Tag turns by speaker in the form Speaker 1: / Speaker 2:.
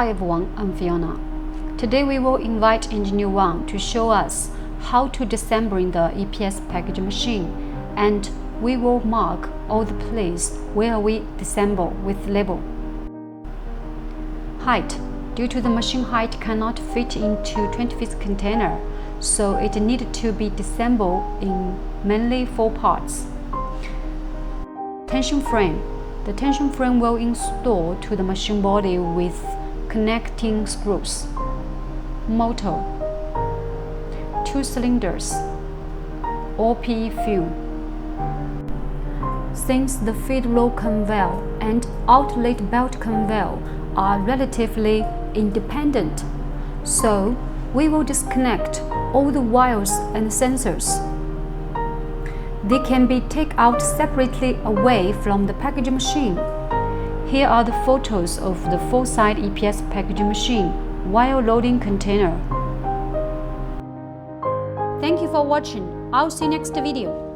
Speaker 1: Hi everyone, I'm Fiona. Today we will invite Engineer Wang to show us how to disassemble the EPS package machine, and we will mark all the places where we disassemble with label. Height. Due to the machine height cannot fit into 20 feet container, so it needed to be disassembled in mainly 4 parts. Tension frame. The tension frame will install to the machine body with connecting screws. Motor. 2 cylinders. All PE fuel. Since the feed roll conveyor and outlet belt conveyor are relatively independent, so we will disconnect all the wires and sensors. They can be taken out separately away from the packaging machine. Here are the photos of the full-size EPS packaging machine while loading container. Thank you for watching. I'll see you next video.